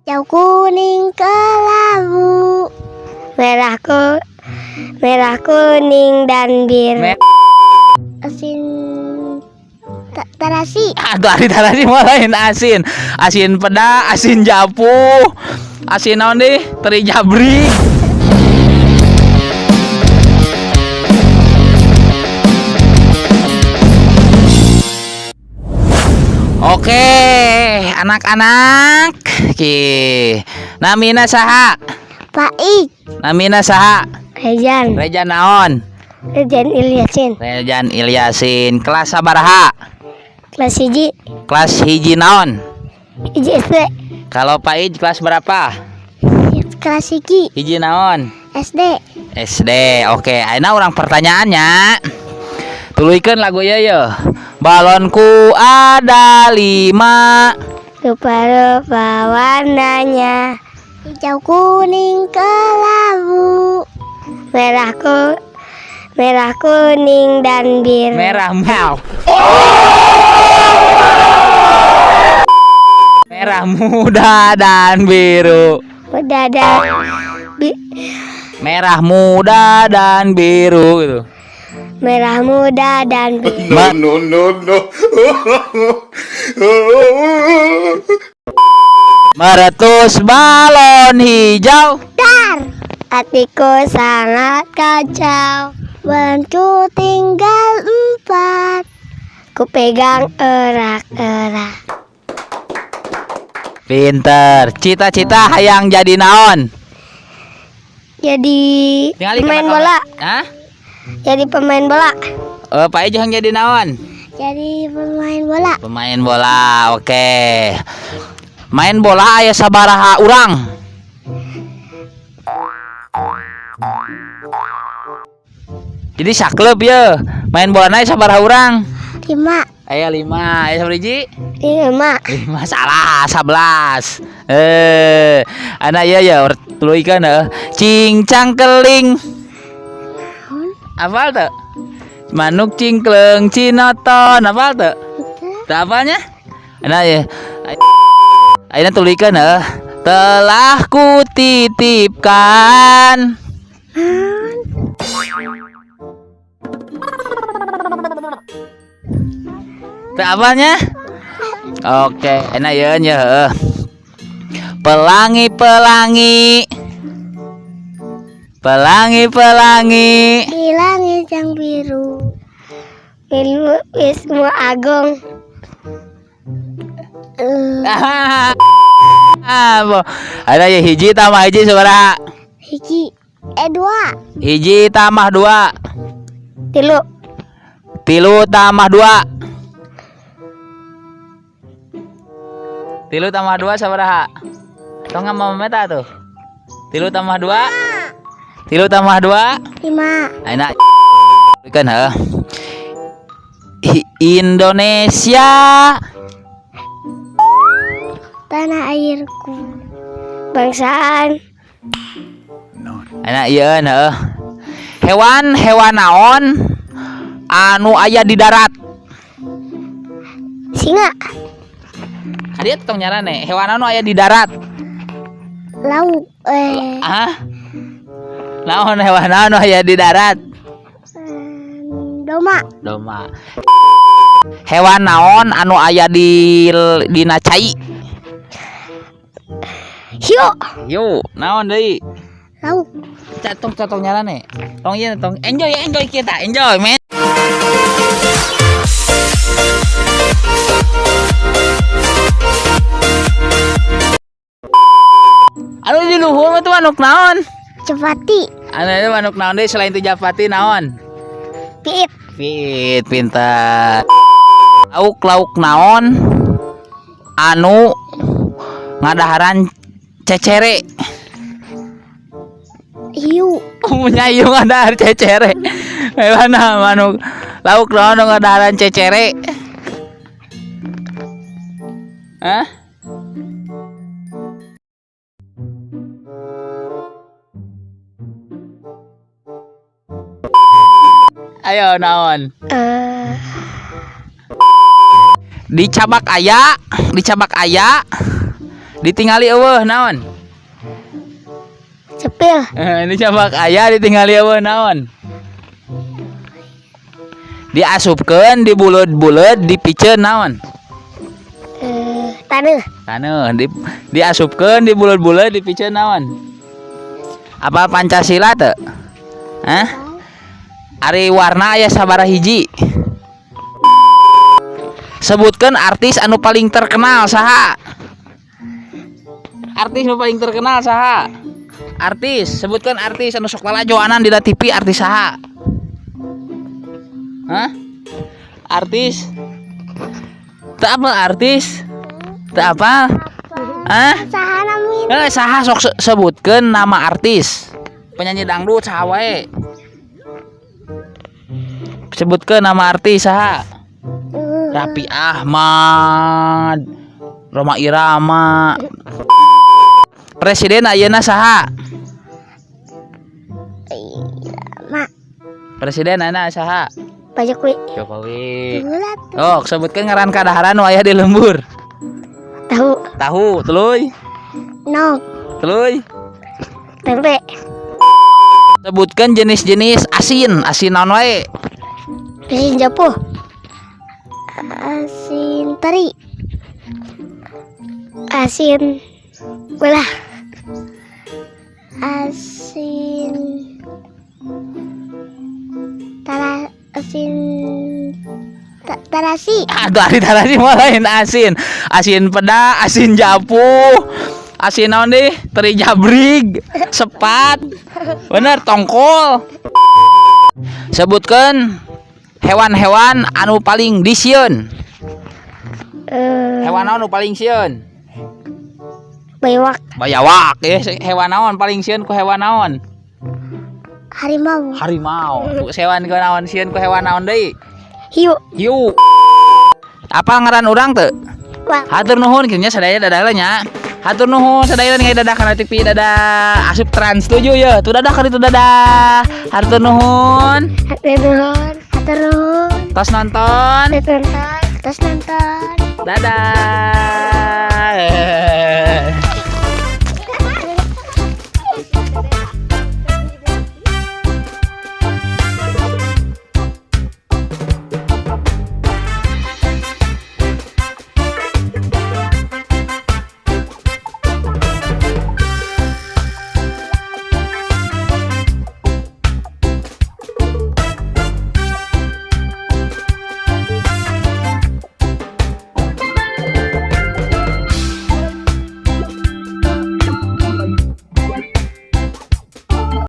Hijau kuning kelabu, merah kuning dan biru. Asin terasi. Aduh, ari tarasi mah lain asin. Asin peda, asin japu. Asin naon deh? Teri jabri. Oke, anak-anak. Namina saha? Paik. Namina saha? Rejan. Rejan naon? Rejan Ilyasin. Rejan Ilyasin. Kelas sabaraha? Kelas hiji. Kelas hiji naon? Hiji SD. Kalau Pak Ij kelas berapa? Kelas hiji. Hiji naon? SD. SD. Oke, ayeuna urang pertanyaannya. Tuluykeun lagu ye. Balonku ada 5. Rupa-rupa warnanya. Hijau kuning kelabu, merah kuning dan biru. Merah mau. Merah muda dan biru. Udah ada Merah muda dan biru gitu. merah muda dan biru. No. Meletus balon hijau. Dar, hatiku sangat kacau. Balonku tinggal 4. Ku pegang erak-erak. Pinter. Cita-cita hayang jadi naon? Jadi Tingali pemain kenapa, bola. Hah? Jadi pemain bola. Pak Ij hayang jadi naon? Jadi pemain bola. Pemain bola. Oke. Main bola aya sabaraha urang? Jadi saklub ya. Main bola aya sabaraha urang? 5. Aya 5. Aya sabaraha hiji? 5. 5 salah 11. Anak ya tuluy ikeun cincang keling. Apal tuh? Manuk cingkleng cinoton. Apal tuh? Teu apalnya? Anak ya. Ayeuna tuluykeun telah kutitipkan. Teu apalnya? Oke, enak ya nya. Pelangi. Di langit yang biru. Wisnu Agung. Ada ya hiji tambah hiji sabaraha? Hiji. 2. Hiji tambah 2. 3. 3 tambah 2. 3 tambah 2 sabaraha? Tong ngama meta tuh. 3 tambah 2. 3 tambah 2. 5. Enak kan Indonesia Tanah airku. Bangsaan. enak ieu hewan naon anu aya di darat? Singa. Hadiah tong nyarane hewan anu aya di darat. Lauk. Naon hewan anu aya di darat? Doma. Hewan naon anu aya di dina cai? Hiu. Naon deui? Lauk. Catong nyarane. Tong ieu tong enjoy kita. Enjoy, men. Anu di luhur mah tuh manuk naon? Cepati. Anu manuk naon deui selain tu japati naon? Piit. Pintar. Lauk naon anu ngadaharan cecere? Hiu. Punya hiu ngadahar cecere. Mana manuk lauk naon anu ngadaharan cecere? Hah? Ayo naon? Dicabak aya Ditinggali eueuh naon? Cepil. Ini coba aya ditinggali eueuh naon? Diasupkeun di buleut-buleut dipiceun naon? Taneuh. Diasupkeun di buleut-buleut dipiceun naon? Apa Pancasila teu? Hah? Ari warna aya sabaraha hiji? Sebutkeun artis anu paling terkenal saha? Artis anu paling terkenal saha? Artis, sebutkeun artis anu sok lalajoanan dina TV, artis saha? Hah? Artis? Teu apa artis? Teu apa? Hah? Saha namina? Saha sok sebutkeun nama artis. Penyanyi dangdut saha wae? Sebutkeun nama artis saha? Raffi Ahmad, Rhoma Irama. Presiden ayeuna saha? Mak. Presiden ayeuna saha? Pak Jokowi. Jokowi. Bulat. Oh, sebutkeun ngaran kadaharan nu aya di lembur. Tahu, tuluy. Nog. Tuluy. Tempe. Sebutkeun jenis-jenis asin naon wae? Asin japuh. Asin teri. Asin belah. Asin tarasi. Aduh, ari tarasi mah lain asin. Asin peda, asin japuh. Asin naon deui? Teri jabrig, sepat. Bener, tongkol. Sebutkeun hewan-hewan anu paling disieun. Hewan naon anu paling sieun? Baywak. Bayawak. Hewan naon paling sieun ku hewan naon? Harimau. Harimau. Hewan ku naon sieun ku hewan naon deui? Hiu. Apa ngaran urang teu? Wah. Hatur nuhun kieu nya sadaya dadah nya. Hatur nuhun sadaya ningali dadah kana TV dadah asup Trans 7 ya. Tu dadah ka ditu dadah. Hatur nuhun. Hatur nuhun. Tos nonton. Tos nonton. Dadah.